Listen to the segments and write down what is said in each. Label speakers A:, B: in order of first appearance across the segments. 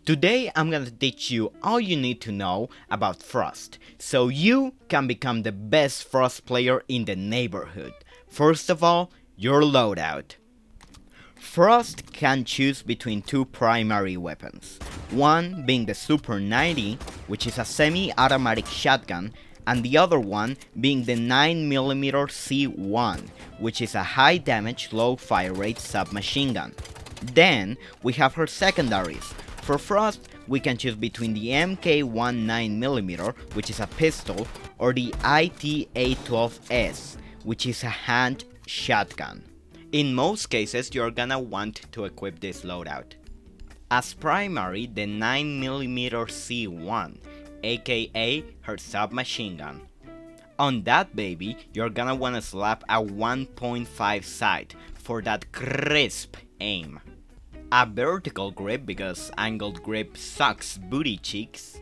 A: Today I'm gonna teach you all you need to know about Frost, so you can become the best Frost player in the neighborhood. First of all, your loadout. Frost can choose between two primary weapons, one being the Super 90, which is a semi-automatic shotgun, and the other one being the 9mm C1, which is a high damage, low fire rate submachine gun. Then we have her secondaries. For Frost, we can choose between the MK1 9mm, which is a pistol, or the IT-A12S, which is a hand shotgun. In most cases, you're gonna want to equip this loadout. As primary, the 9mm C1, aka her submachine gun. On that baby, you're gonna wanna slap a 1.5 sight for that crisp aim. A vertical grip because angled grip sucks booty cheeks.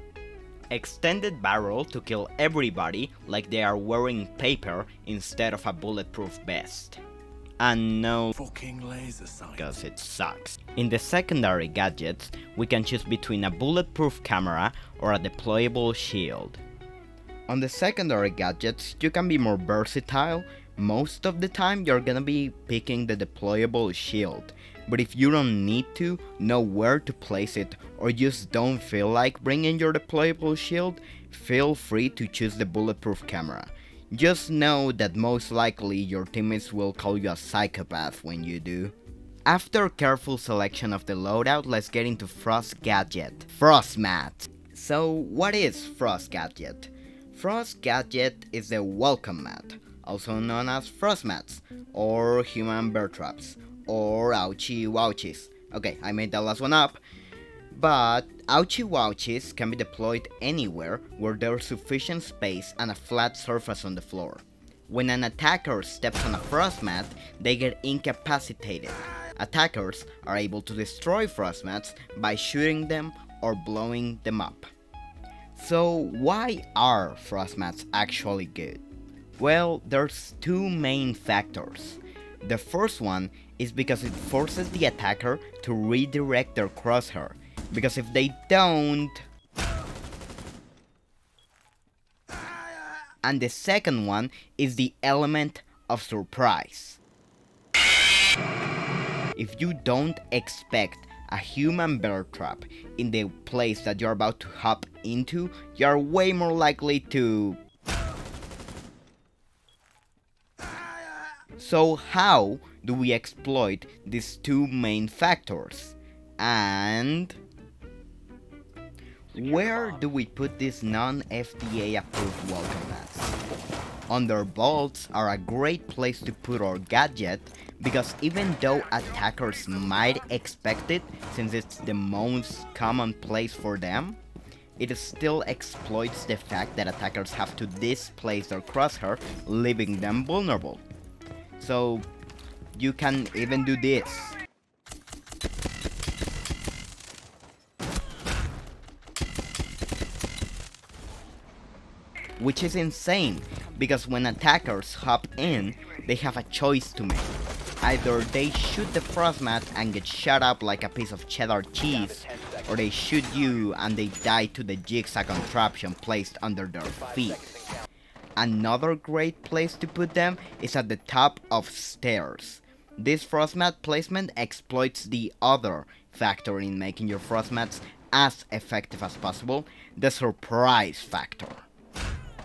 A: Extended barrel to kill everybody like they are wearing paper instead of a bulletproof vest. And no
B: fucking laser sight,
A: because it sucks. In the secondary gadgets, we can choose between a bulletproof camera or a deployable shield. On the secondary gadgets, you can be more versatile. Most of the time, you're gonna be picking the deployable shield. But if you don't need to know where to place it or just don't feel like bringing your deployable shield, feel free to choose the bulletproof camera. Just know that most likely your teammates will call you a psychopath when you do. After careful selection of the loadout, let's get into Frost Gadget. Frost Mat. So what is Frost Gadget? Frost Gadget is the welcome mat, also known as Frost Mats, or human bear traps, or ouchie wouchies. Okay, I made that last one up. But ouchie wouchies can be deployed anywhere where there's sufficient space and a flat surface on the floor. When an attacker steps on a frost mat, they get incapacitated. Attackers are able to destroy frost mats by shooting them or blowing them up. So why are frost mats actually good? Well, there's two main factors. The first one is because it forces the attacker to redirect their crosshair, because if they don't... And the second one is the element of surprise. If you don't expect a human bear trap in the place that you're about to hop into, you're way more likely to... So how do we exploit these two main factors? And where do we put these non-FDA approved welcome mats? Under vaults are a great place to put our gadget, because even though attackers might expect it since it's the most common place for them, it still exploits the fact that attackers have to displace their crosshair, leaving them vulnerable. So you can even do this. Which is insane, because when attackers hop in, they have a choice to make. Either they shoot the frost mat and get shot up like a piece of cheddar cheese, or they shoot you and they die to the jigsaw contraption placed under their feet. Another great place to put them is at the top of stairs. This frost mat placement exploits the other factor in making your frost mats as effective as possible, the surprise factor.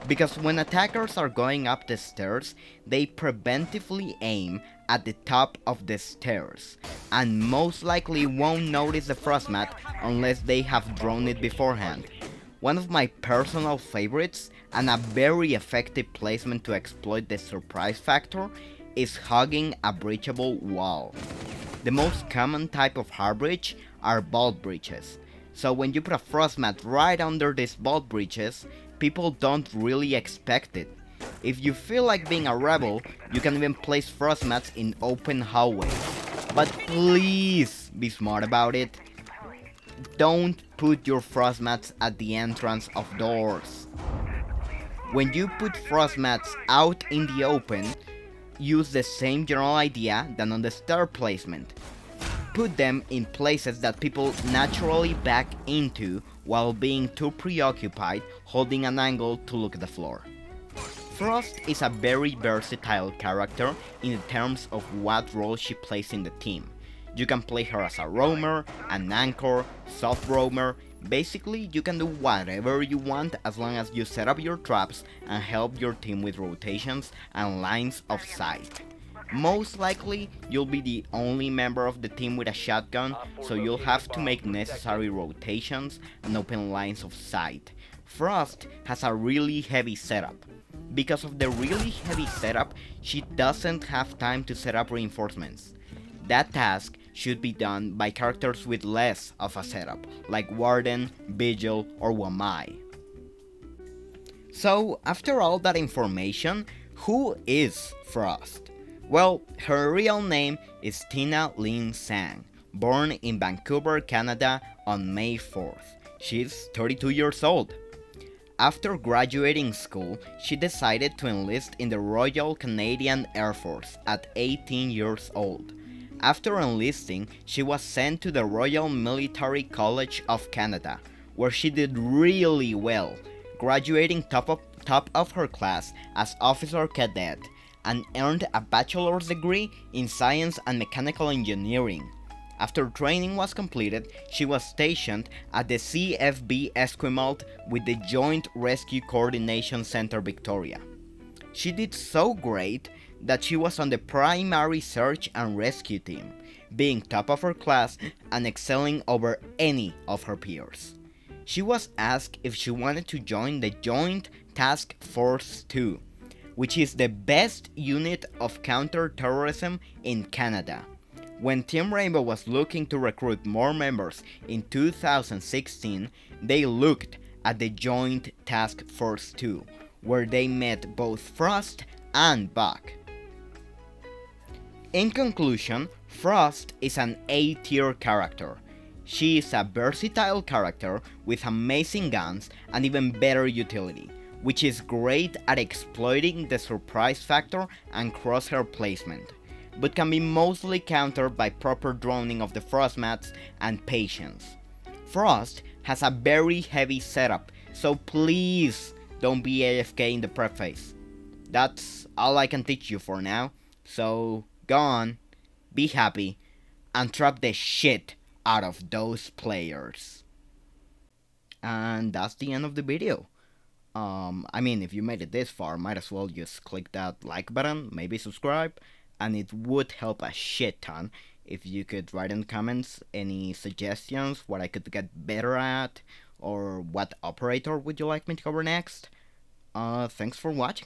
A: Because when attackers are going up the stairs, they preventively aim at the top of the stairs, and most likely won't notice the frost mat unless they have drawn it beforehand. One of my personal favorites, and a very effective placement to exploit the surprise factor, is hugging a breachable wall. The most common type of hard breach are vault breaches. So when you put a frost mat right under these vault breaches, people don't really expect it. If you feel like being a rebel, you can even place frost mats in open hallways. But please be smart about it. Don't put your frost mats at the entrance of doors. When you put frost mats out in the open, use the same general idea than on the stair placement. put them in places that people naturally back into while being too preoccupied holding an angle to look at the floor. Frost is a very versatile character in terms of what role she plays in the team. You can play her as a roamer, an anchor, soft roamer. Basically, you can do whatever you want as long as you set up your traps and help your team with rotations and lines of sight. Most likely, you'll be the only member of the team with a shotgun, so you'll have to make necessary rotations and open lines of sight. Frost has a really heavy setup. Because of the really heavy setup, she doesn't have time to set up reinforcements. That task should be done by characters with less of a setup, like Warden, Vigil, or Wamai. So, after all that information, who is Frost? Well, her real name is Tina Lynn Sang, born in Vancouver, Canada on May 4th. She's 32 years old. After graduating school, she decided to enlist in the Royal Canadian Air Force at 18 years old. After enlisting, she was sent to the Royal Military College of Canada, where she did really well, graduating top of her class as officer cadet, and earned a bachelor's degree in science and mechanical engineering. After training was completed, she was stationed at the CFB Esquimalt with the Joint Rescue Coordination Center Victoria. She did so great that she was on the primary search and rescue team, being top of her class and excelling over any of her peers. She was asked if she wanted to join the Joint Task Force 2, which is the best unit of counter-terrorism in Canada. When Team Rainbow was looking to recruit more members in 2016, they looked at the Joint Task Force 2, where they met both Frost and Buck. In conclusion, Frost is an A-tier character. She is a versatile character with amazing guns and even better utility, which is great at exploiting the surprise factor and crosshair placement, but can be mostly countered by proper droning of the frost mats and patience. Frost has a very heavy setup, so please don't be AFK in the prep phase. That's all I can teach you for now, so go on, be happy, and trap the shit out of those players. And that's the end of the video. If you made it this far, might as well just click that like button, maybe subscribe, and it would help a shit ton if you could write in the comments any suggestions, what I could get better at, or what operator would you like me to cover next. Thanks for watching.